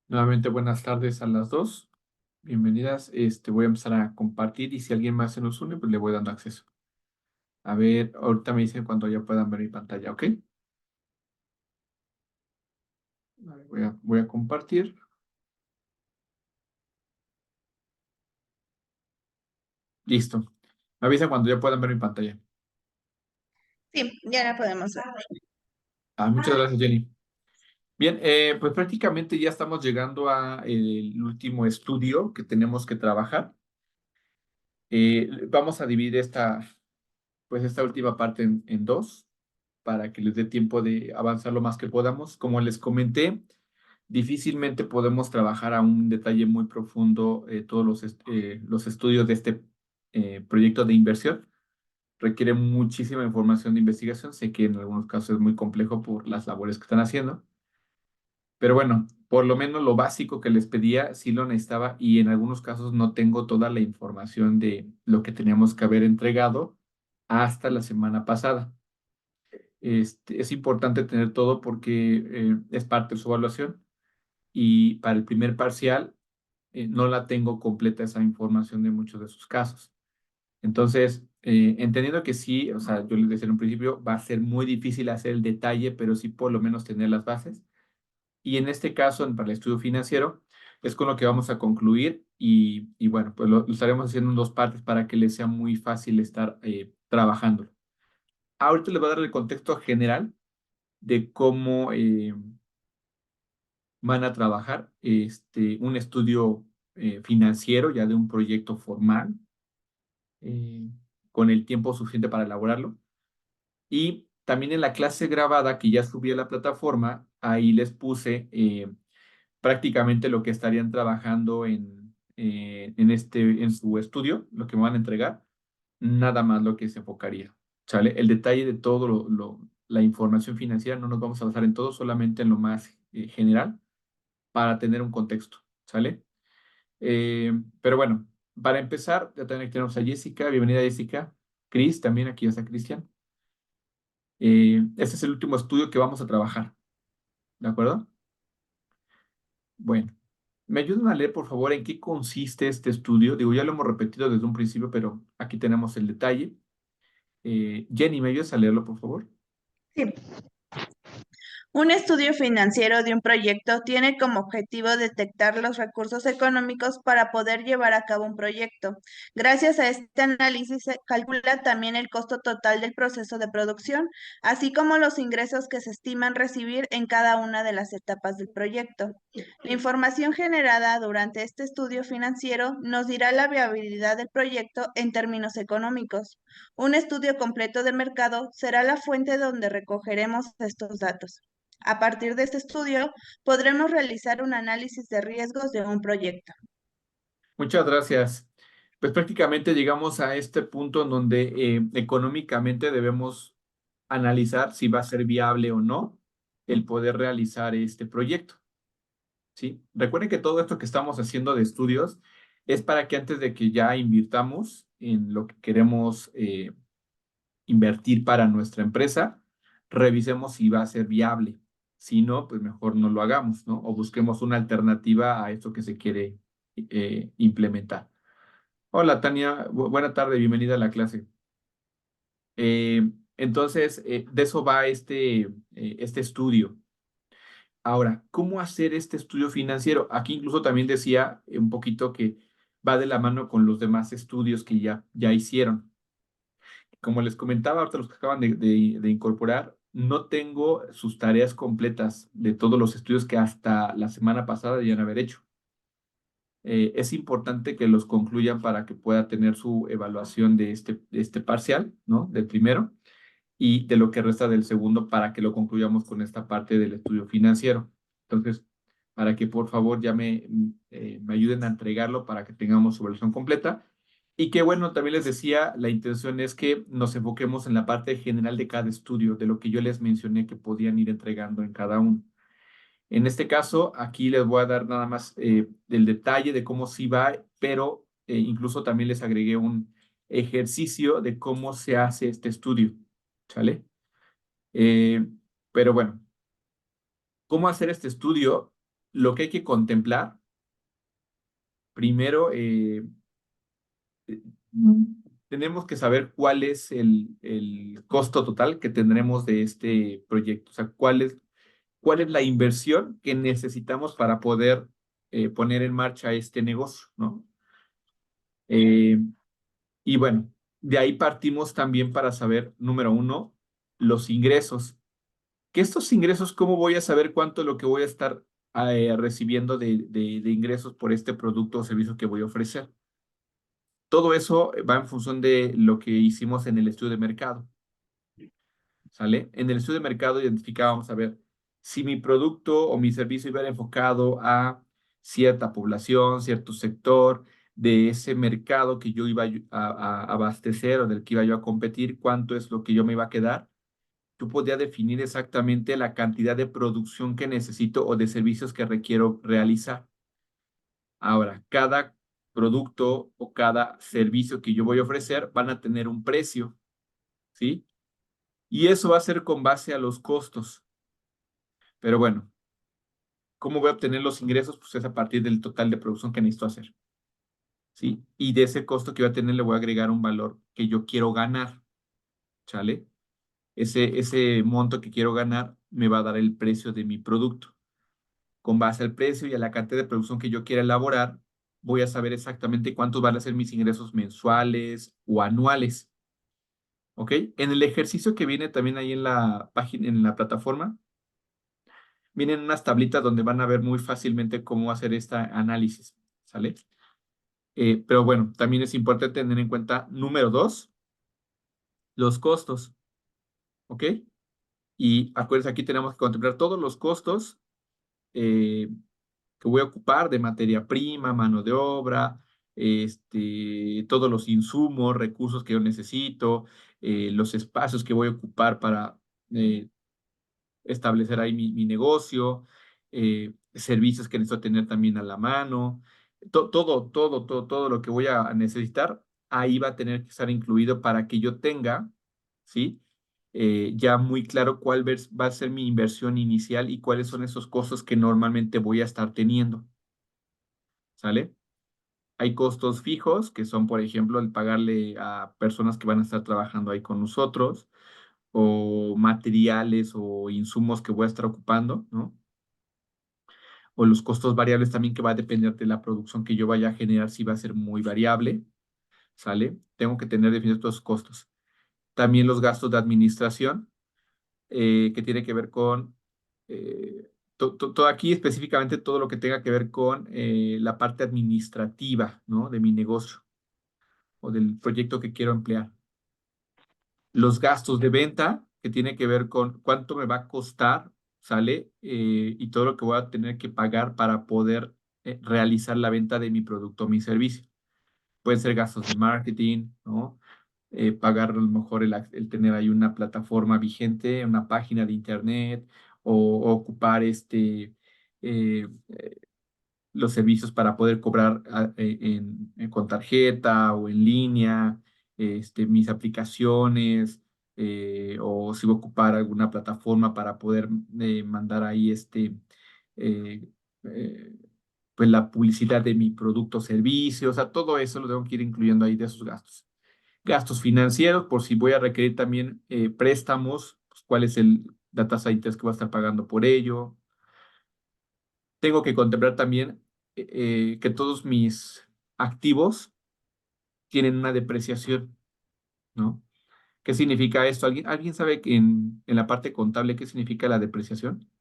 Nuevamente, buenas tardes a las dos. Bienvenidas. Voy a empezar a compartir y si alguien más se nos une, pues le voy dando acceso. A ver, ahorita me dicen cuando ya puedan ver mi pantalla, ¿ok? A ver, voy a compartir. Listo. Me avisan cuando ya puedan ver mi pantalla. Sí, ya la podemos ver. Muchas gracias, Jenny. Bien, pues prácticamente ya estamos llegando a el último estudio que tenemos que trabajar. Vamos a dividir esta última parte en dos para que les dé tiempo de avanzar lo más que podamos. Como les comenté, difícilmente podemos trabajar a un detalle muy profundo todos los estudios de este proyecto de inversión. Requiere muchísima información de investigación. Sé que en algunos casos es muy complejo por las labores que están haciendo, pero bueno, por lo menos lo básico que les pedía sí lo necesitaba y en algunos casos no tengo toda la información de lo que teníamos que haber entregado hasta la semana pasada. Es importante tener todo porque es parte de su evaluación y para el primer parcial no la tengo completa esa información de muchos de sus casos. Entonces, entendiendo que sí, o sea, yo les decía en un principio, va a ser muy difícil hacer el detalle, pero sí por lo menos tener las bases. Y en este caso, para el estudio financiero, es con lo que vamos a concluir y bueno, pues lo estaremos haciendo en dos partes para que les sea muy fácil estar trabajando. Ahorita les voy a dar el contexto general de cómo van a trabajar un estudio financiero ya de un proyecto formal eh, con el tiempo suficiente para elaborarlo. Y también en la clase grabada que ya subí a la plataforma, ahí les puse prácticamente lo que estarían trabajando en su estudio, lo que me van a entregar, nada más lo que se enfocaría. ¿Sale? El detalle de todo la información financiera no nos vamos a basar en todo, solamente en lo más general para tener un contexto. ¿Sale? Pero bueno, para empezar, ya también aquí tenemos a Jessica. Bienvenida, Jessica. Chris, también aquí está Cristian. Este es el último estudio que vamos a trabajar, ¿de acuerdo? Bueno, ¿me ayudan a leer, por favor, en qué consiste este estudio? Digo, ya lo hemos repetido desde un principio, pero aquí tenemos el detalle. Jenny, ¿me ayudas a leerlo, por favor? Sí. Un estudio financiero de un proyecto tiene como objetivo detectar los recursos económicos para poder llevar a cabo un proyecto. Gracias a este análisis se calcula también el costo total del proceso de producción, así como los ingresos que se estiman recibir en cada una de las etapas del proyecto. La información generada durante este estudio financiero nos dirá la viabilidad del proyecto en términos económicos. Un estudio completo de mercado será la fuente donde recogeremos estos datos. A partir de este estudio, podremos realizar un análisis de riesgos de un proyecto. Muchas gracias. Pues prácticamente llegamos a este punto en donde económicamente debemos analizar si va a ser viable o no el poder realizar este proyecto. ¿Sí? Recuerden que todo esto que estamos haciendo de estudios es para que antes de que ya invirtamos en lo que queremos invertir para nuestra empresa, revisemos si va a ser viable. Si no, pues mejor no lo hagamos, ¿no? O busquemos una alternativa a esto que se quiere implementar. Hola, Tania. Buena tarde, bienvenida a la clase. Entonces, de eso va este estudio. Ahora, ¿cómo hacer este estudio financiero? Aquí incluso también decía un poquito que va de la mano con los demás estudios que ya hicieron. Como les comentaba, ahorita los que acaban de incorporar, no tengo sus tareas completas de todos los estudios que hasta la semana pasada debían haber hecho. Es importante que los concluyan para que pueda tener su evaluación de este parcial, ¿no? Del primero y de lo que resta del segundo para que lo concluyamos con esta parte del estudio financiero. Entonces, para que por favor ya me ayuden a entregarlo para que tengamos su versión completa. Y que bueno, también les decía, la intención es que nos enfoquemos en la parte general de cada estudio, de lo que yo les mencioné que podían ir entregando en cada uno. En este caso, aquí les voy a dar nada más el detalle de cómo sí va, pero incluso también les agregué un ejercicio de cómo se hace este estudio. ¿Sale? Eh, pero bueno, ¿cómo hacer este estudio? lo que hay que contemplar, primero, tenemos que saber cuál es el costo total que tendremos de este proyecto, o sea, cuál es la inversión que necesitamos para poder poner en marcha este negocio, ¿no? Eh, y bueno, de ahí partimos también para saber, número uno, los ingresos. Que estos ingresos, ¿cómo voy a saber cuánto es lo que voy a estar recibiendo de ingresos por este producto o servicio que voy a ofrecer? Todo eso va en función de lo que hicimos en el estudio de mercado, ¿sale? En el estudio de mercado identificábamos a ver si mi producto o mi servicio iba enfocado a cierta población, cierto sector de ese mercado que yo iba a abastecer o del que iba yo a competir, cuánto es lo que yo me iba a quedar. Tú podías definir exactamente la cantidad de producción que necesito o de servicios que requiero realizar. Ahora, cada producto o cada servicio que yo voy a ofrecer van a tener un precio, ¿sí? Y eso va a ser con base a los costos. Pero bueno, ¿cómo voy a obtener los ingresos? Pues es a partir del total de producción que necesito hacer, ¿sí? Y de ese costo que voy a tener le voy a agregar un valor que yo quiero ganar, ¿sale? Ese monto que quiero ganar me va a dar el precio de mi producto. Con base al precio y a la cantidad de producción que yo quiera elaborar, voy a saber exactamente cuántos van a ser mis ingresos mensuales o anuales. ¿Ok? En el ejercicio que viene también ahí en la página, en la plataforma, vienen unas tablitas donde van a ver muy fácilmente cómo hacer este análisis. ¿Sale? Pero bueno, también es importante tener en cuenta, número dos, los costos. ¿Ok? Y acuérdense, aquí tenemos que contemplar todos los costos eh, que voy a ocupar de materia prima, mano de obra, todos los insumos, recursos que yo necesito, los espacios que voy a ocupar para establecer ahí mi negocio, servicios que necesito tener también a la mano, todo lo que voy a necesitar, ahí va a tener que estar incluido para que yo tenga, ¿sí? Ya muy claro va a ser mi inversión inicial y cuáles son esos costos que normalmente voy a estar teniendo, ¿sale? Hay costos fijos, que son, por ejemplo, el pagarle a personas que van a estar trabajando ahí con nosotros, o materiales o insumos que voy a estar ocupando, ¿no? O los costos variables también, que va a depender de la producción que yo vaya a generar, si va a ser muy variable, ¿sale? Tengo que tener definidos estos costos. También los gastos de administración, que tiene que ver con, todo aquí específicamente todo lo que tenga que ver con la parte administrativa, ¿no? De mi negocio o del proyecto que quiero emplear. Los gastos de venta, que tiene que ver con cuánto me va a costar, ¿sale? Y todo lo que voy a tener que pagar para poder realizar la venta de mi producto o mi servicio. Pueden ser gastos de marketing, ¿no? Pagar a lo mejor el tener ahí una plataforma vigente, una página de internet, o ocupar eh, los servicios para poder cobrar con tarjeta o en línea, mis aplicaciones, o si voy a ocupar alguna plataforma para poder mandar ahí eh, eh, pues la publicidad de mi producto o servicio, o sea, todo eso lo tengo que ir incluyendo ahí de esos gastos. Gastos financieros, por si voy a requerir también préstamos, pues, cuál es la tasa de interés que voy a estar pagando por ello. Tengo que contemplar también que todos mis activos tienen una depreciación, ¿no? ¿Qué significa esto? ¿Alguien sabe que en la parte contable qué significa la depreciación?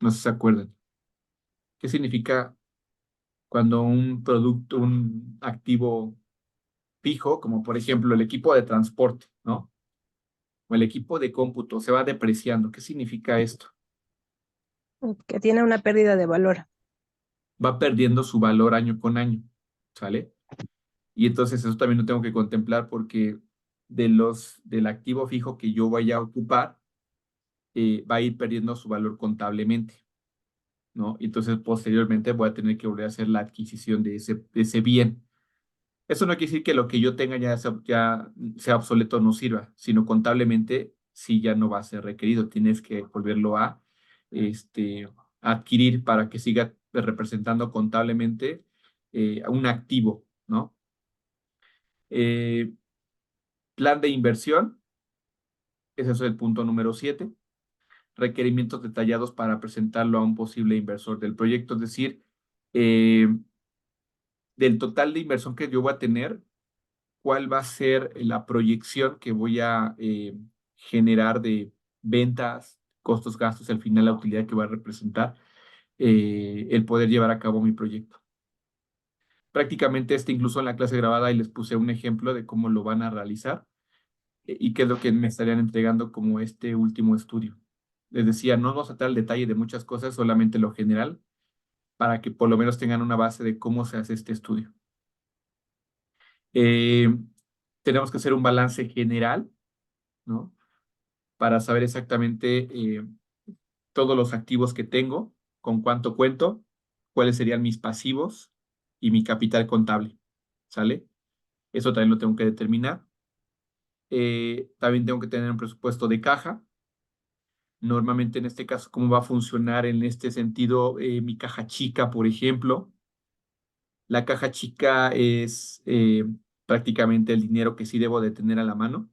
No sé si se acuerdan. ¿Qué significa cuando un producto, un activo fijo, como por ejemplo el equipo de transporte, ¿no? O el equipo de cómputo se va depreciando? ¿Qué significa esto? Que tiene una pérdida de valor. Va perdiendo su valor año con año, ¿sale? Y entonces eso también lo tengo que contemplar, porque del activo fijo que yo vaya a ocupar, va a ir perdiendo su valor contablemente, ¿no? Y entonces posteriormente voy a tener que volver a hacer la adquisición de ese bien. Eso no quiere decir que lo que yo tenga ya sea obsoleto o no sirva, sino contablemente sí ya no va a ser requerido. Tienes que volverlo a adquirir para que siga representando contablemente un activo, ¿no? Plan de inversión, ese es el punto número 7. Requerimientos detallados para presentarlo a un posible inversor del proyecto, es decir, del total de inversión que yo voy a tener, cuál va a ser la proyección que voy a generar de ventas, costos, gastos, al final la utilidad que va a representar el poder llevar a cabo mi proyecto. Prácticamente incluso en la clase grabada y les puse un ejemplo de cómo lo van a realizar y qué es lo que me estarían entregando como este último estudio. Les decía, no vamos a tratar el detalle de muchas cosas, solamente lo general, para que por lo menos tengan una base de cómo se hace este estudio. Tenemos que hacer un balance general, ¿no? Para saber exactamente todos los activos que tengo, con cuánto cuento, cuáles serían mis pasivos y mi capital contable, ¿sale? Eso también lo tengo que determinar. También tengo que tener un presupuesto de caja. Normalmente en este caso, ¿cómo va a funcionar en este sentido mi caja chica, por ejemplo? La caja chica es prácticamente el dinero que sí debo de tener a la mano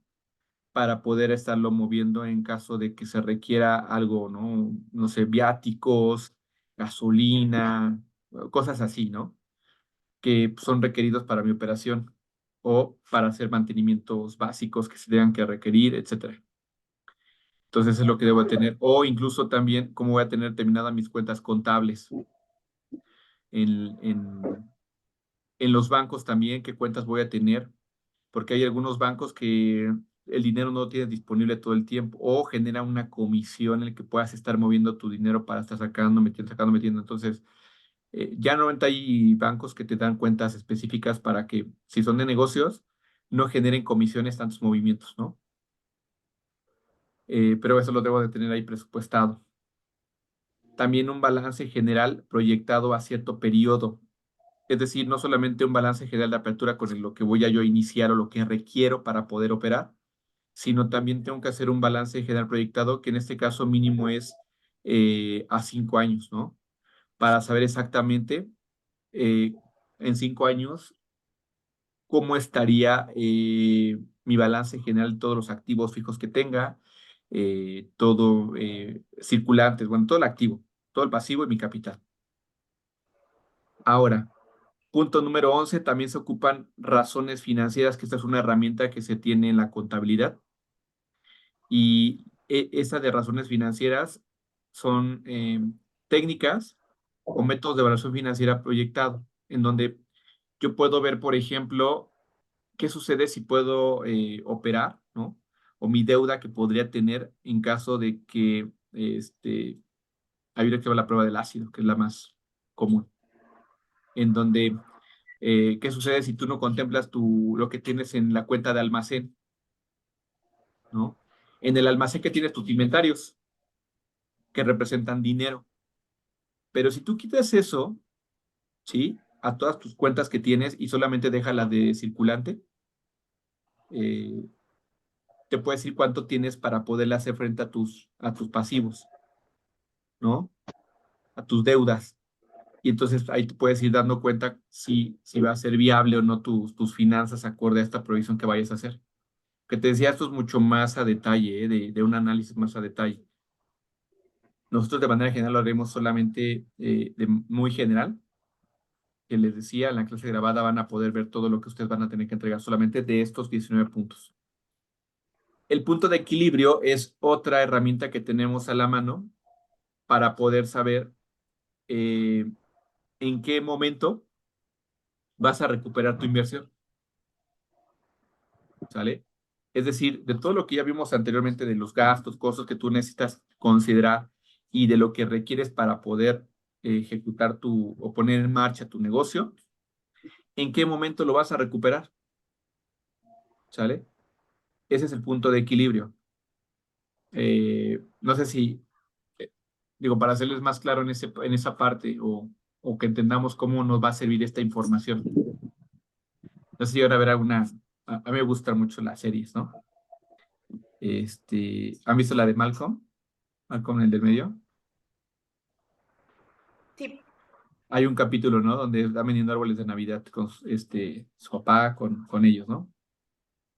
para poder estarlo moviendo en caso de que se requiera algo, ¿no? No sé, viáticos, gasolina, cosas así, ¿no? Que son requeridos para mi operación o para hacer mantenimientos básicos que se tengan que requerir, etcétera. Entonces es lo que debo de tener. O incluso también cómo voy a tener terminadas mis cuentas contables en, en, en los bancos también, qué cuentas voy a tener, porque hay algunos bancos que el dinero no lo tienes disponible todo el tiempo o genera una comisión en el que puedas estar moviendo tu dinero para estar sacando, metiendo, sacando, metiendo. Entonces, ya no hay bancos que te dan cuentas específicas para que, si son de negocios, no generen comisiones tantos movimientos, ¿no? Pero eso lo debo de tener ahí presupuestado. También un balance general proyectado a cierto periodo. Es decir, no solamente un balance general de apertura con lo que voy a yo iniciar o lo que requiero para poder operar, sino también tengo que hacer un balance general proyectado, que en este caso mínimo es a 5 años, ¿no? Para saber exactamente eh, en 5 años cómo estaría mi balance general, todos los activos fijos que tenga, todo circulantes, bueno, todo el activo, todo el pasivo y mi capital. Ahora, punto número 11, también se ocupan razones financieras, que esta es una herramienta que se tiene en la contabilidad. Y esa de razones financieras son técnicas o métodos de evaluación financiera proyectado, en donde yo puedo ver, por ejemplo, qué sucede si puedo operar, ¿no? O mi deuda que podría tener en caso de que hay una que va la prueba del ácido, que es la más común, en donde qué sucede si tú no contemplas lo que tienes en la cuenta de almacén, ¿no? En el almacén que tienes tus inventarios, que representan dinero. Pero si tú quitas eso, ¿sí? A todas tus cuentas que tienes y solamente deja la de circulante, eh, te puede decir cuánto tienes para poderle hacer frente a tus pasivos, ¿no? A tus deudas. Y entonces ahí te puedes ir dando cuenta si va a ser viable o no tus finanzas acorde a esta provisión que vayas a hacer. Que te decía, esto es mucho más a detalle, de un análisis más a detalle. Nosotros de manera general lo haremos solamente de muy general, que les decía, en la clase grabada van a poder ver todo lo que ustedes van a tener que entregar solamente de estos 19 puntos. El punto de equilibrio es otra herramienta que tenemos a la mano para poder saber en qué momento vas a recuperar tu inversión, ¿sale? Es decir, de todo lo que ya vimos anteriormente de los gastos, cosas que tú necesitas considerar y de lo que requieres para poder ejecutar o poner en marcha tu negocio, ¿en qué momento lo vas a recuperar? ¿Sale? Ese es el punto de equilibrio. No sé si, digo, para hacerles más claro en esa parte o que entendamos cómo nos va a servir esta información. No sé si ahora verá a mí me gustan mucho las series, ¿no? ¿Han visto la de Malcolm? Malcolm, el del medio. Sí. Hay un capítulo, ¿no? Donde están vendiendo árboles de Navidad con su papá, con ellos, ¿no?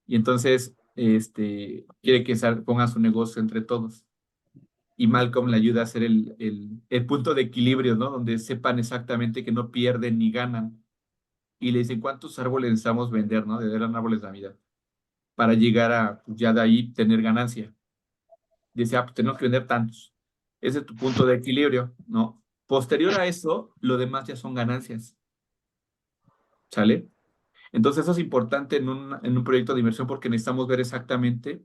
Y entonces, quiere que pongan su negocio entre todos. Y Malcolm le ayuda a hacer el punto de equilibrio, ¿no? Donde sepan exactamente que no pierden ni ganan. Y le dicen, ¿cuántos árboles necesitamos vender, ¿no? Eran árboles de Navidad. Para llegar a, pues, ya de ahí, tener ganancia. Dice, pues tenemos que vender tantos. Ese es tu punto de equilibrio, ¿no? Posterior a eso, lo demás ya son ganancias. ¿Sale? Entonces, eso es importante en un proyecto de inversión porque necesitamos ver exactamente,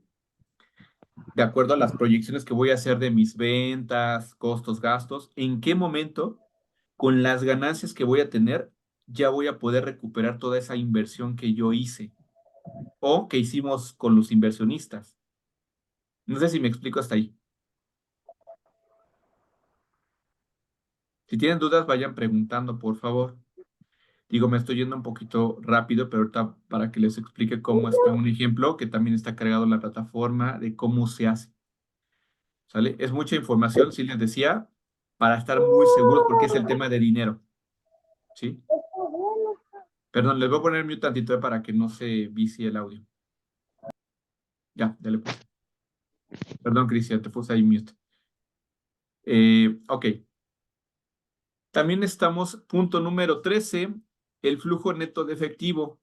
de acuerdo a las proyecciones que voy a hacer de mis ventas, costos, gastos, en qué momento, con las ganancias que voy a tener, ya voy a poder recuperar toda esa inversión que yo hice o que hicimos con los inversionistas. No sé si me explico hasta ahí. Si tienen dudas, vayan preguntando, por favor. Digo, me estoy yendo un poquito rápido, pero ahorita para que les explique cómo está un ejemplo que también está cargado en la plataforma de cómo se hace. ¿Sale? Es mucha información, sí les decía, para estar muy seguros porque es el tema de dinero. ¿Sí? Perdón, les voy a poner mute tantito para que no se vicie el audio. Ya le puse. Perdón, Cristian, te puse ahí mute. Ok. También estamos, punto número 13, el flujo neto de efectivo.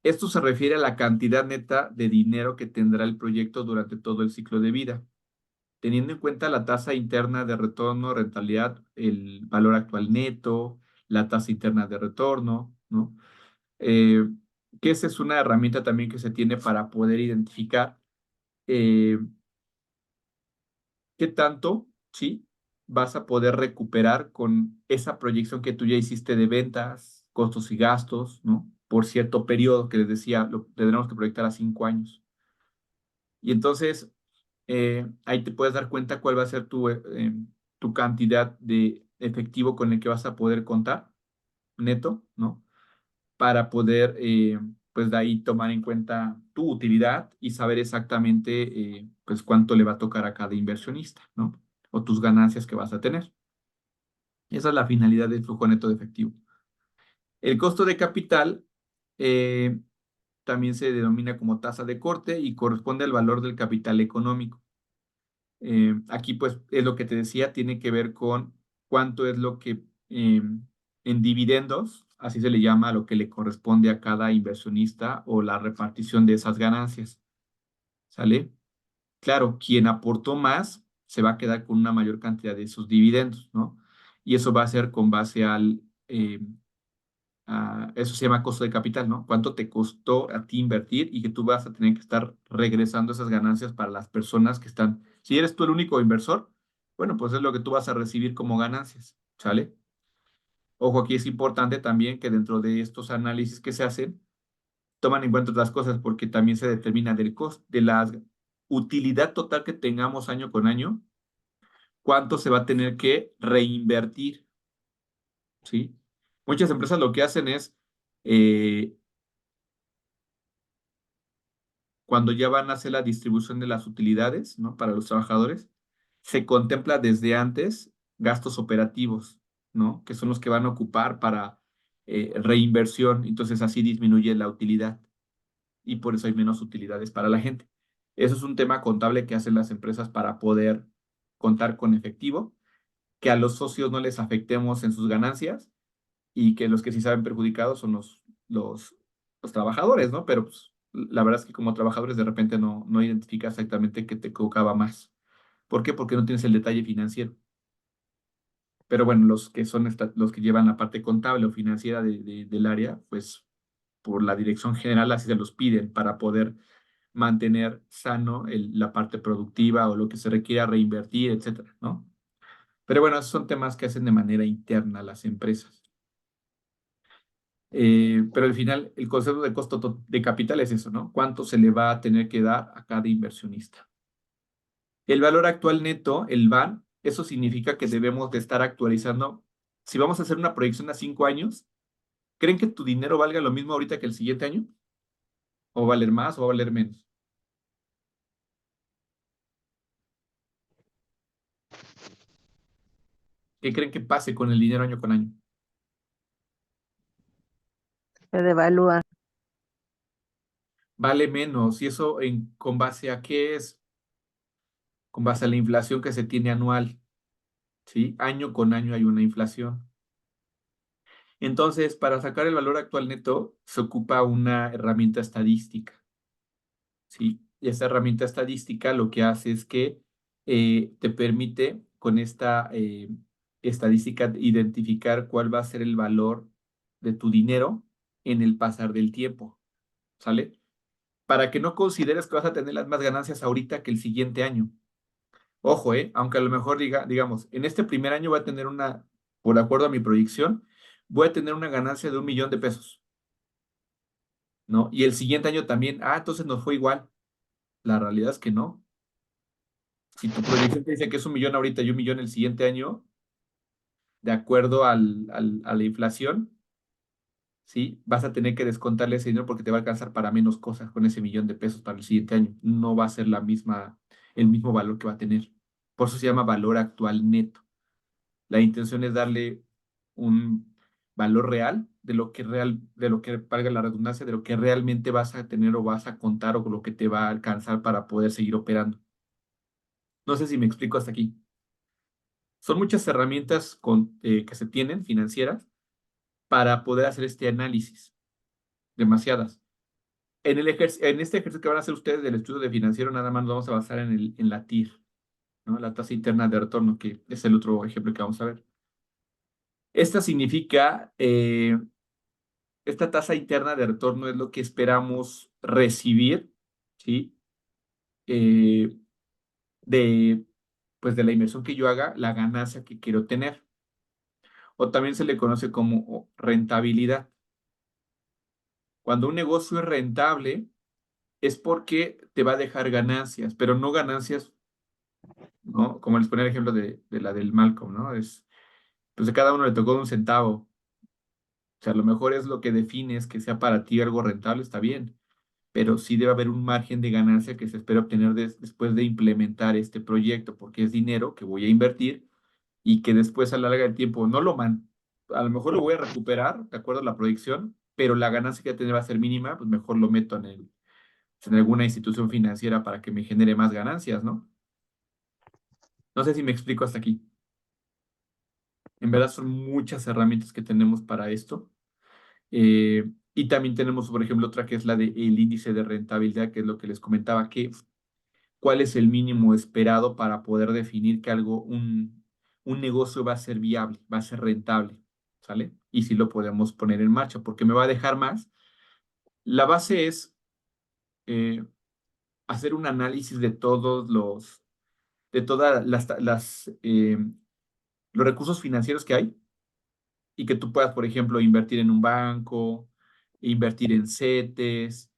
Esto se refiere a la cantidad neta de dinero que tendrá el proyecto durante todo el ciclo de vida, teniendo en cuenta la tasa interna de retorno, rentabilidad, el valor actual neto, la tasa interna de retorno, ¿no? Eh, que esa es una herramienta también que se tiene para poder identificar eh, qué tanto, ¿sí? Vas a poder recuperar con esa proyección que tú ya hiciste de ventas, costos y gastos, ¿no? Por cierto periodo que les decía, lo tendremos que proyectar a 5 años. Y entonces, ahí te puedes dar cuenta cuál va a ser tu cantidad de efectivo con el que vas a poder contar, neto, ¿no? Para poder, pues de ahí tomar en cuenta tu utilidad y saber exactamente, pues cuánto le va a tocar a cada inversionista, ¿no? O tus ganancias que vas a tener. Esa es la finalidad del flujo neto de efectivo. El costo de capital eh, también se denomina como tasa de corte y corresponde al valor del capital económico. Aquí, pues, es lo que te decía, tiene que ver con cuánto es lo que en dividendos, así se le llama a lo que le corresponde a cada inversionista o la repartición de esas ganancias. ¿Sale? Claro, quien aportó más se va a quedar con una mayor cantidad de sus dividendos, ¿no? Y eso va a ser con base eso se llama costo de capital, ¿no? ¿Cuánto te costó a ti invertir y que tú vas a tener que estar regresando esas ganancias para las personas que están? Si eres tú el único inversor, bueno, pues es lo que tú vas a recibir como ganancias, ¿sale? Ojo, aquí es importante también que dentro de estos análisis que se hacen, toman en cuenta otras cosas porque también se determina del costo, de la utilidad total que tengamos año con año, cuánto se va a tener que reinvertir, ¿sí? Muchas empresas lo que hacen es, eh, cuando ya van a hacer la distribución de las utilidades, ¿no? Para los trabajadores, se contempla desde antes gastos operativos, ¿no? Que son los que van a ocupar para reinversión. Entonces así disminuye la utilidad y por eso hay menos utilidades para la gente. Eso es un tema contable que hacen las empresas para poder contar con efectivo, que a los socios no les afectemos en sus ganancias y que los que sí saben perjudicados son los, los trabajadores, ¿no? Pero pues, la verdad es que como trabajadores de repente no identificas exactamente qué te colocaba más. ¿Por qué? Porque no tienes el detalle financiero. Pero bueno, los que son los que llevan la parte contable o financiera del área, pues por la dirección general así se los piden para poder mantener sano la parte productiva o lo que se requiera reinvertir, etcétera, ¿no? Pero bueno, esos son temas que hacen de manera interna las empresas. Pero al final, el concepto de costo de capital es eso, ¿no? ¿Cuánto se le va a tener que dar a cada inversionista? El valor actual neto, el VAN, eso significa que debemos de estar actualizando. Si vamos a hacer una proyección a 5 años, ¿creen que tu dinero valga lo mismo ahorita que el siguiente año? ¿O va a valer más o va a valer menos? ¿Qué creen que pase con el dinero año con año? Se devalúa. Vale menos. ¿Y eso con base a qué es? Con base a la inflación que se tiene anual, ¿sí? Año con año hay una inflación. Entonces, para sacar el valor actual neto, se ocupa una herramienta estadística, ¿sí? Y esta herramienta estadística lo que hace es que te permite con esta estadística identificar cuál va a ser el valor de tu dinero en el pasar del tiempo, ¿sale? Para que no consideres que vas a tener las más ganancias ahorita que el siguiente año. Ojo, aunque a lo mejor digamos, en este primer año voy a tener por acuerdo a mi proyección, voy a tener una ganancia de 1 millón de pesos, ¿no? Y el siguiente año también, entonces nos fue igual. La realidad es que no. Si tu proyección te dice que es 1 millón ahorita y 1 millón el siguiente año, de acuerdo a la inflación, ¿sí? Vas a tener que descontarle ese dinero porque te va a alcanzar para menos cosas con ese 1 millón de pesos para el siguiente año. No va a ser el mismo valor que va a tener. Por eso se llama valor actual neto. La intención es darle un valor real de lo que valga la redundancia, de lo que realmente vas a tener o vas a contar o lo que te va a alcanzar para poder seguir operando. No sé si me explico hasta aquí. Son muchas herramientas que se tienen financieras para poder hacer este análisis. Demasiadas. En este ejercicio que van a hacer ustedes del estudio de financiero, nada más nos vamos a basar en la TIR, ¿no? La tasa interna de retorno, que es el otro ejemplo que vamos a ver. Esta significa, esta tasa interna de retorno es lo que esperamos recibir, ¿sí? Eh, de, pues de la inversión que yo haga, la ganancia que quiero tener. O también se le conoce como rentabilidad. Cuando un negocio es rentable, es porque te va a dejar ganancias, pero no ganancias, ¿no? Como les ponía el ejemplo de la del Malcolm, ¿no? Pues a cada uno le tocó 1 centavo. O sea, a lo mejor es lo que defines que sea para ti algo rentable, está bien, pero sí debe haber un margen de ganancia que se espera obtener después de implementar este proyecto, porque es dinero que voy a invertir y que después a la larga del tiempo a lo mejor lo voy a recuperar, de acuerdo a la proyección, pero la ganancia que voy a tener va a ser mínima, pues mejor lo meto en alguna institución financiera para que me genere más ganancias, ¿no? No sé si me explico hasta aquí. En verdad son muchas herramientas que tenemos para esto. Y también tenemos, por ejemplo, otra que es la del índice de rentabilidad, que es lo que les comentaba, que cuál es el mínimo esperado para poder definir que un negocio va a ser viable, va a ser rentable, ¿sale? Y si lo podemos poner en marcha, porque me va a dejar más. La base es hacer un análisis de todas los recursos financieros que hay y que tú puedas, por ejemplo, invertir en un banco, invertir en CETES,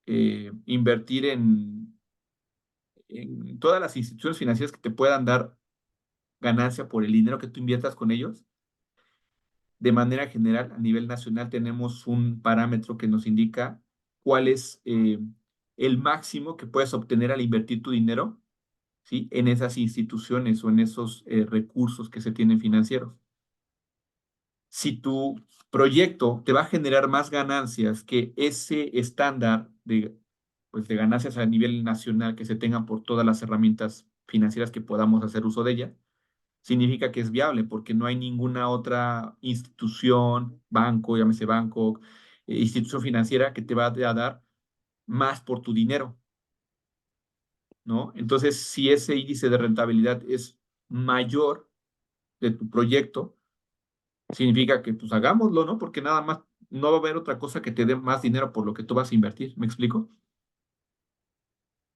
invertir en todas las instituciones financieras que te puedan dar ganancia por el dinero que tú inviertas con ellos. De manera general, a nivel nacional, tenemos un parámetro que nos indica cuál es el máximo que puedes obtener al invertir tu dinero, ¿sí? En esas instituciones o en esos recursos que se tienen financieros. Si tu proyecto te va a generar más ganancias que ese estándar pues de ganancias a nivel nacional que se tengan por todas las herramientas financieras que podamos hacer uso de ella, significa que es viable porque no hay ninguna otra institución, banco, llámese banco, institución financiera que te va a dar más por tu dinero, ¿no? Entonces, si ese índice de rentabilidad es mayor de tu proyecto, significa que pues hagámoslo, ¿no? Porque nada más no va a haber otra cosa que te dé más dinero por lo que tú vas a invertir, ¿me explico?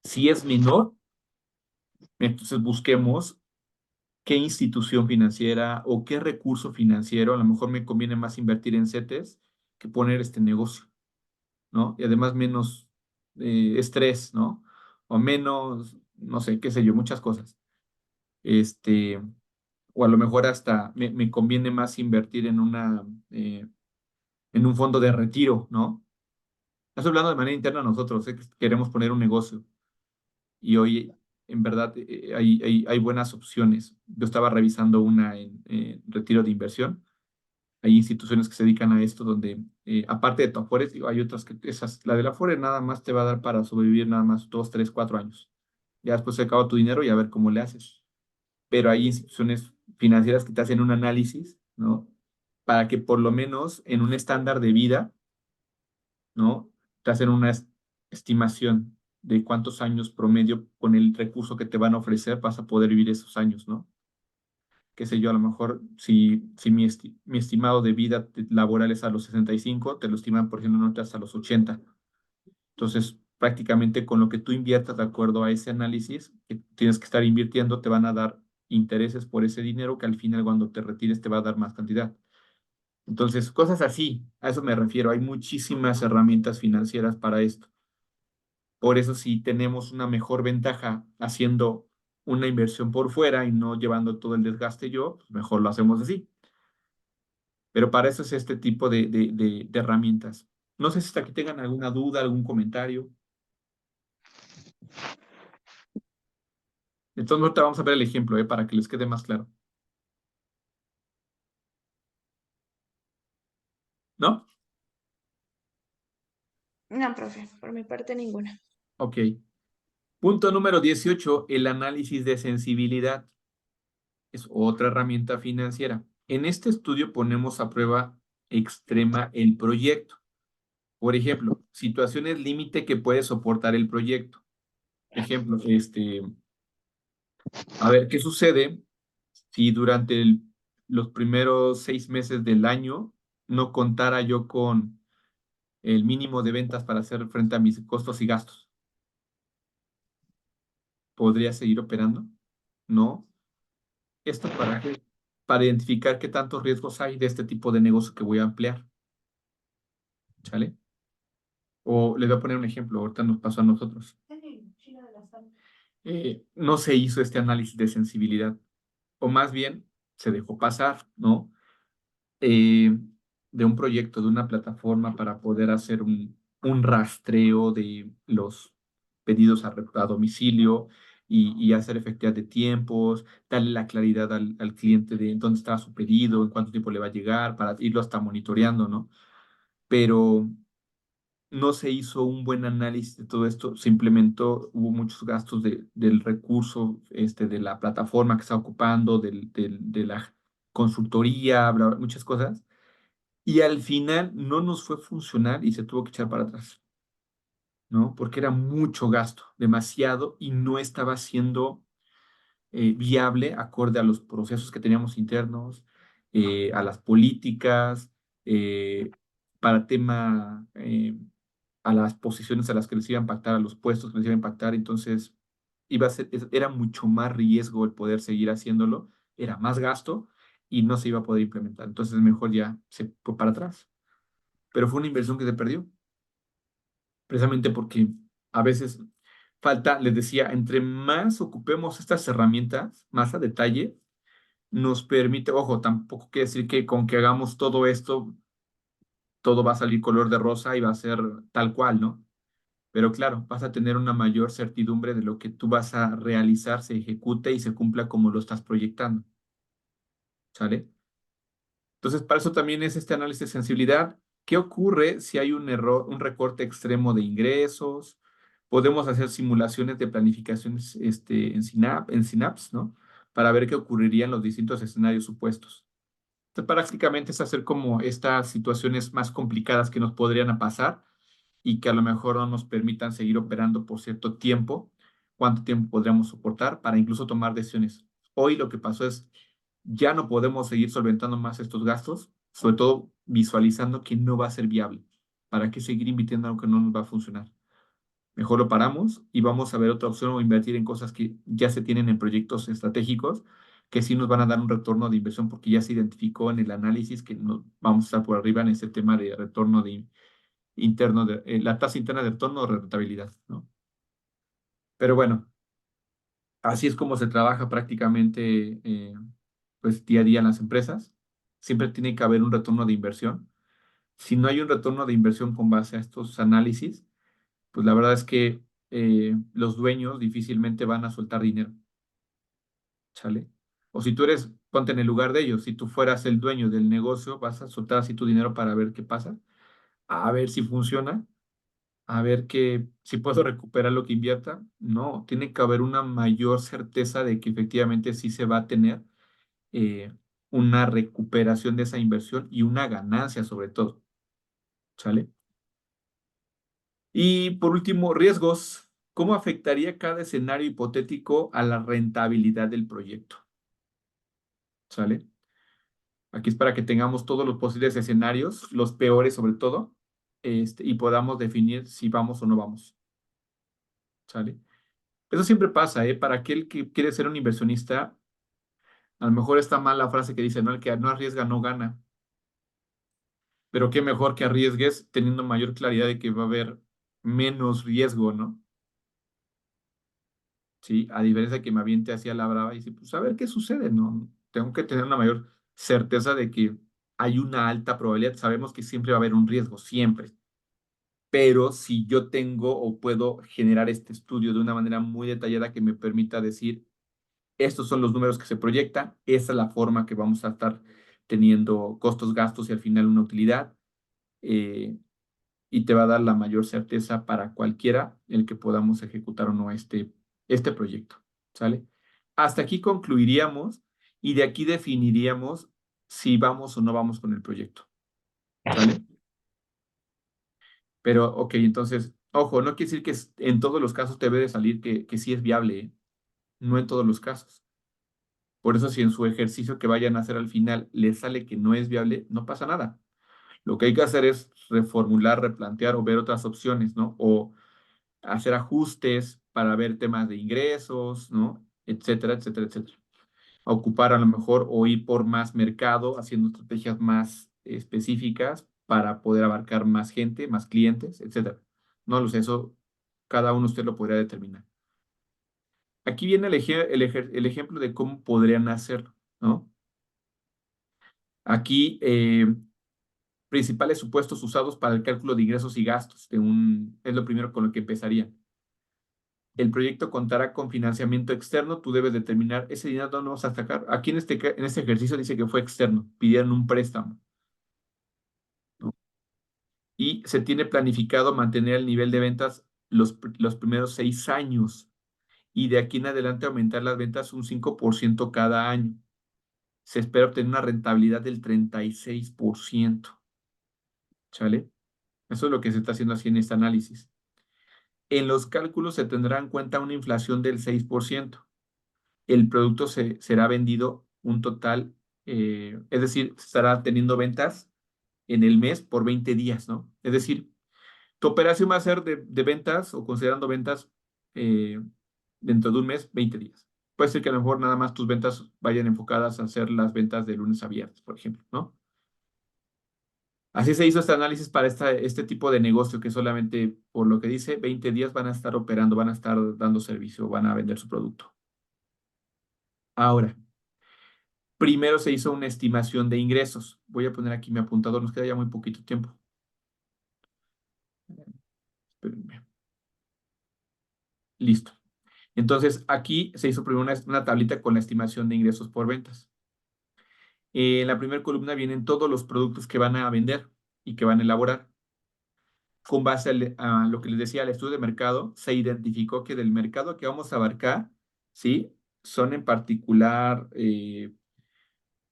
Si es menor, entonces busquemos qué institución financiera o qué recurso financiero, a lo mejor me conviene más invertir en CETES que poner este negocio, ¿no? Y además menos estrés, ¿no? O menos, no sé, qué sé yo, muchas cosas. Este, o a lo mejor hasta me conviene más invertir en un fondo de retiro, ¿no? Estoy hablando de manera interna nosotros, que queremos poner un negocio y hoy en verdad hay buenas opciones yo estaba revisando una en retiro de inversión. Hay instituciones que se dedican a esto donde, aparte de tu Afore, digo, hay otras que, esas, la de la Afore nada más te va a dar para sobrevivir nada más 2, 3, 4 años. Ya después se acaba tu dinero y a ver cómo le haces. Pero hay instituciones financieras que te hacen un análisis, ¿no? Para que por lo menos en un estándar de vida, ¿no? Te hacen una estimación de cuántos años promedio con el recurso que te van a ofrecer vas a poder vivir esos años, ¿no? Qué sé yo, a lo mejor si mi estimado de vida laboral es a los 65, te lo estiman, por ejemplo, no hasta los 80. Entonces, prácticamente con lo que tú inviertas de acuerdo a ese análisis que tienes que estar invirtiendo, te van a dar intereses por ese dinero que al final cuando te retires te va a dar más cantidad. Entonces, cosas así, a eso me refiero. Hay muchísimas herramientas financieras para esto. Por eso, si tenemos una mejor ventaja haciendo una inversión por fuera y no llevando todo el desgaste yo, pues mejor lo hacemos así. Pero para eso es este tipo de herramientas. No sé si hasta aquí tengan alguna duda, algún comentario. Entonces, ahorita vamos a ver el ejemplo, para que les quede más claro. ¿No? No, profe, por mi parte ninguna. Ok. Punto número 18, el análisis de sensibilidad. Es otra herramienta financiera. En este estudio ponemos a prueba extrema el proyecto. Por ejemplo, situaciones límite que puede soportar el proyecto. Ejemplo, a ver, ¿qué sucede si durante los primeros 6 meses del año no contara yo con el mínimo de ventas para hacer frente a mis costos y gastos? ¿Podría seguir operando? No. Esto para identificar qué tantos riesgos hay de este tipo de negocio que voy a emplear. ¿Sale? O les voy a poner un ejemplo, ahorita nos pasó a nosotros. No se hizo este análisis de sensibilidad, o más bien se dejó pasar, ¿no? De un proyecto, de una plataforma para poder hacer un rastreo de los pedidos a domicilio y hacer efectividad de tiempos, darle la claridad al cliente de en dónde estaba su pedido, en cuánto tiempo le va a llegar, para irlo hasta monitoreando, ¿no? Pero no se hizo un buen análisis de todo esto, se implementó, hubo muchos gastos del recurso, de la plataforma que está ocupando, de la consultoría, muchas cosas, y al final no nos fue funcional y se tuvo que echar para atrás, ¿no? Porque era mucho gasto, demasiado, y no estaba siendo viable acorde a los procesos que teníamos internos, a las políticas, para tema, a las posiciones a las que les iba a impactar, a los puestos que les iba a impactar. Entonces, era mucho más riesgo el poder seguir haciéndolo, era más gasto y no se iba a poder implementar. Entonces, mejor ya se fue para atrás. Pero fue una inversión que se perdió, precisamente porque a veces falta, les decía, entre más ocupemos estas herramientas, más a detalle, nos permite, ojo, tampoco quiere decir que con que hagamos todo esto, todo va a salir color de rosa y va a ser tal cual, ¿no? Pero claro, vas a tener una mayor certidumbre de lo que tú vas a realizar, se ejecute y se cumpla como lo estás proyectando, ¿sale? Entonces, para eso también es este análisis de sensibilidad. ¿Qué ocurre si hay un error, un recorte extremo de ingresos? Podemos hacer simulaciones de planificaciones en Synapse, ¿no? Para ver qué ocurriría en los distintos escenarios supuestos. Entonces, prácticamente es hacer como estas situaciones más complicadas que nos podrían pasar y que a lo mejor no nos permitan seguir operando por cierto tiempo, cuánto tiempo podríamos soportar para incluso tomar decisiones. Hoy lo que pasó es, ya no podemos seguir solventando más estos gastos, sobre todo visualizando que no va a ser viable. ¿Para qué seguir invirtiendo en algo que no nos va a funcionar? Mejor lo paramos y vamos a ver otra opción o invertir en cosas que ya se tienen en proyectos estratégicos que sí nos van a dar un retorno de inversión porque ya se identificó en el análisis que vamos a estar por arriba en este tema de retorno interno, la tasa interna de retorno o rentabilidad, ¿no? Pero bueno, así es como se trabaja prácticamente, pues día a día en las empresas. Siempre tiene que haber un retorno de inversión. Si no hay un retorno de inversión con base a estos análisis, pues la verdad es que los dueños difícilmente van a soltar dinero, ¿sale? O si tú eres, ponte en el lugar de ellos, si tú fueras el dueño del negocio, vas a soltar así tu dinero para ver qué pasa, a ver si funciona, a ver si puedo recuperar lo que invierta. No, tiene que haber una mayor certeza de que efectivamente sí se va a tener eh, una recuperación de esa inversión y una ganancia sobre todo, ¿sale? Y por último, riesgos. ¿Cómo afectaría cada escenario hipotético a la rentabilidad del proyecto? ¿Sale? Aquí es para que tengamos todos los posibles escenarios, los peores sobre todo, y podamos definir si vamos o no vamos. ¿Sale? Eso siempre pasa, ¿eh? Para aquel que quiere ser un inversionista, a lo mejor está mal la frase que dice, ¿no? El que no arriesga no gana. Pero qué mejor que arriesgues teniendo mayor claridad de que va a haber menos riesgo, ¿no? Sí, a diferencia de que me aviente hacia la brava y dice, pues a ver qué sucede, ¿no? Tengo que tener una mayor certeza de que hay una alta probabilidad. Sabemos que siempre va a haber un riesgo, siempre. Pero si yo tengo o puedo generar este estudio de una manera muy detallada que me permita decir, estos son los números que se proyectan, esa es la forma que vamos a estar teniendo costos, gastos y al final una utilidad, eh, y te va a dar la mayor certeza para cualquiera el que podamos ejecutar o no este proyecto, ¿sale? Hasta aquí concluiríamos y de aquí definiríamos si vamos o no vamos con el proyecto, ¿sale? Pero, ok, entonces, ojo, no quiere decir que en todos los casos te debe de salir que sí es viable, ¿eh? No en todos los casos. Por eso, si en su ejercicio que vayan a hacer al final les sale que no es viable, no pasa nada. Lo que hay que hacer es reformular, replantear o ver otras opciones, ¿no? O hacer ajustes para ver temas de ingresos, ¿no? Etcétera, etcétera, etcétera. Ocupar a lo mejor o ir por más mercado, haciendo estrategias más específicas para poder abarcar más gente, más clientes, etcétera. No lo sé, eso cada uno usted lo podría determinar. Aquí viene el ejemplo de cómo podrían hacerlo, ¿no? Aquí, principales supuestos usados para el cálculo de ingresos y gastos es lo primero con lo que empezaría. El proyecto contará con financiamiento externo, tú debes determinar ese dinero dónde vamos a sacar. Aquí en este ejercicio dice que fue externo, pidieron un préstamo, ¿no? Y se tiene planificado mantener el nivel de ventas los primeros 6 años y de aquí en adelante aumentar las ventas un 5% cada año. Se espera obtener una rentabilidad del 36%, ¿sale? Eso es lo que se está haciendo así en este análisis. En los cálculos se tendrá en cuenta una inflación del 6%. El producto será vendido un total, es decir, estará teniendo ventas en el mes por 20 días, ¿no? Es decir, tu operación va a ser de ventas o considerando ventas eh, dentro de un mes, 20 días. Puede ser que a lo mejor nada más tus ventas vayan enfocadas a hacer las ventas de lunes a viernes, por ejemplo, ¿no? Así se hizo este análisis para este tipo de negocio que solamente, por lo que dice, 20 días van a estar operando, van a estar dando servicio, van a vender su producto. Ahora, primero se hizo una estimación de ingresos. Voy a poner aquí mi apuntador, nos queda ya muy poquito tiempo. Espérenme. Listo. Entonces, aquí se hizo primero una tablita con la estimación de ingresos por ventas. En la primera columna vienen todos los productos que van a vender y que van a elaborar. Con base a lo que les decía, al estudio de mercado, se identificó que del mercado que vamos a abarcar, ¿sí? Son en particular,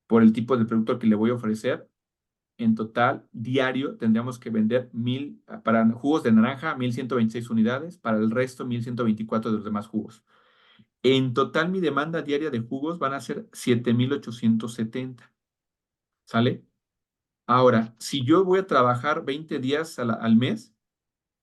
por el tipo de producto que le voy a ofrecer, en total, diario, tendríamos que vender para jugos de naranja, 1,126 unidades, para el resto, 1,124 de los demás jugos. En total, mi demanda diaria de jugos van a ser 7,870. ¿Sale? Ahora, si yo voy a trabajar 20 días al mes,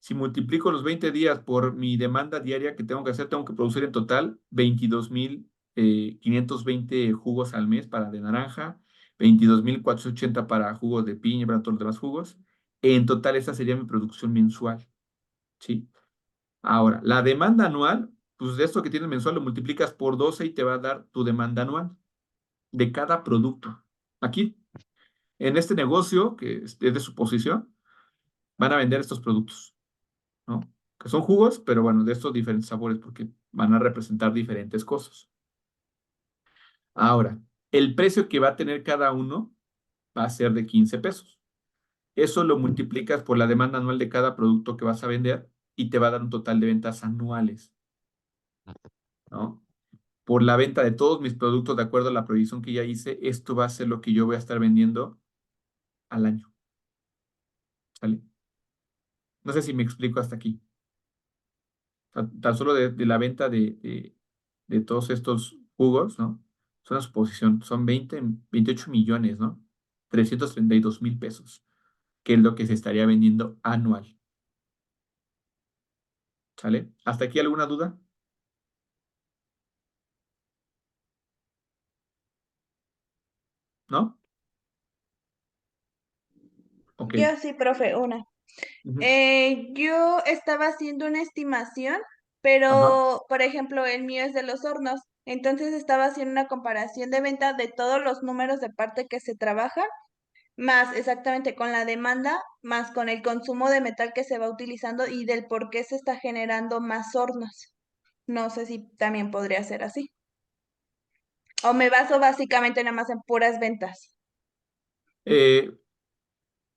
si multiplico los 20 días por mi demanda diaria que tengo que hacer, tengo que producir en total 22,520 jugos al mes para de naranja, 22,480 para jugos de piña, para todos los demás jugos. En total, esa sería mi producción mensual, ¿sí? Ahora, la demanda anual, pues de esto que tienes mensual lo multiplicas por 12 y te va a dar tu demanda anual de cada producto. Aquí, en este negocio, que es de suposición, van a vender estos productos, ¿no? Que son jugos, pero bueno, de estos diferentes sabores, porque van a representar diferentes cosas. Ahora, el precio que va a tener cada uno va a ser de 15 pesos. Eso lo multiplicas por la demanda anual de cada producto que vas a vender y te va a dar un total de ventas anuales, ¿no? Por la venta de todos mis productos, de acuerdo a la proyección que ya hice, esto va a ser lo que yo voy a estar vendiendo al año, ¿sale? No sé si me explico hasta aquí. Tan solo de la venta de todos estos jugos, ¿no? Es una suposición, son 28 millones, ¿no? 332 mil pesos, que es lo que se estaría vendiendo anual, ¿sale? ¿Hasta aquí alguna duda? ¿No? Ok. Yo sí, profe, una. Ujú. Yo estaba haciendo una estimación, Ajá. pero, por ejemplo, el mío es de los hornos. Entonces estaba haciendo una comparación de venta de todos los números de parte que se trabaja, más exactamente con la demanda, más con el consumo de metal que se va utilizando y del por qué se está generando más hornos. No sé si también podría ser así. O me baso básicamente nada más en puras ventas. Eh,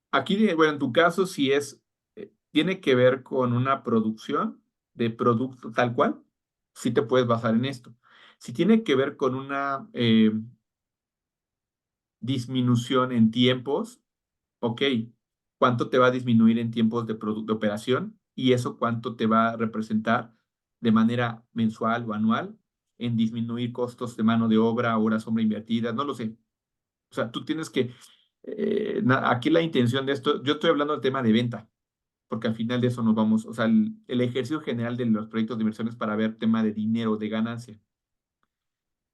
Aquí, bueno, en tu caso, si es, tiene que ver con una producción de producto tal cual, sí te puedes basar en esto. Si tiene que ver con una disminución en tiempos, ok, ¿cuánto te va a disminuir en tiempos de operación? Y eso cuánto te va a representar de manera mensual o anual en disminuir costos de mano de obra, horas hombre invertidas, no lo sé. O sea, tú tienes que, aquí la intención de esto, yo estoy hablando del tema de venta, porque al final de eso nos vamos, o sea, el ejercicio general de los proyectos de inversión es para ver tema de dinero, de ganancia,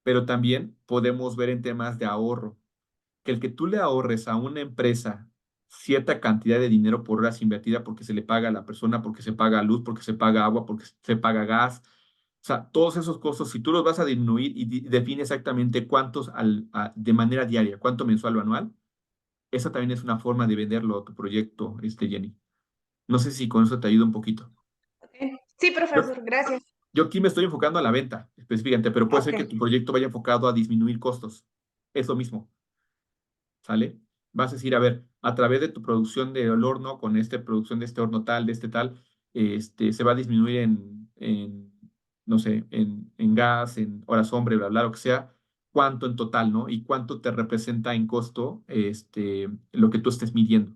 pero también podemos ver en temas de ahorro, que el que tú le ahorres a una empresa cierta cantidad de dinero por horas invertida porque se le paga a la persona, porque se paga luz, porque se paga agua, porque se paga gas, o sea, todos esos costos, si tú los vas a disminuir y define exactamente cuántos de manera diaria, cuánto mensual o anual, esa también es una forma de venderlo a tu proyecto, Jenny. No sé si con eso te ayuda un poquito. Ok. Sí, Yo, profesor, gracias. yo aquí me estoy enfocando a la venta específicamente, pero puede ser Ok. que tu proyecto vaya enfocado a disminuir costos. Es lo mismo, ¿sale? Vas a decir, a ver, a través de tu producción del horno, con esta producción de este horno tal, de este tal, se va a disminuir no sé, en gas, en horas hombre, bla, bla, lo que sea, cuánto en total, ¿no? Y cuánto te representa en costo, lo que tú estés midiendo.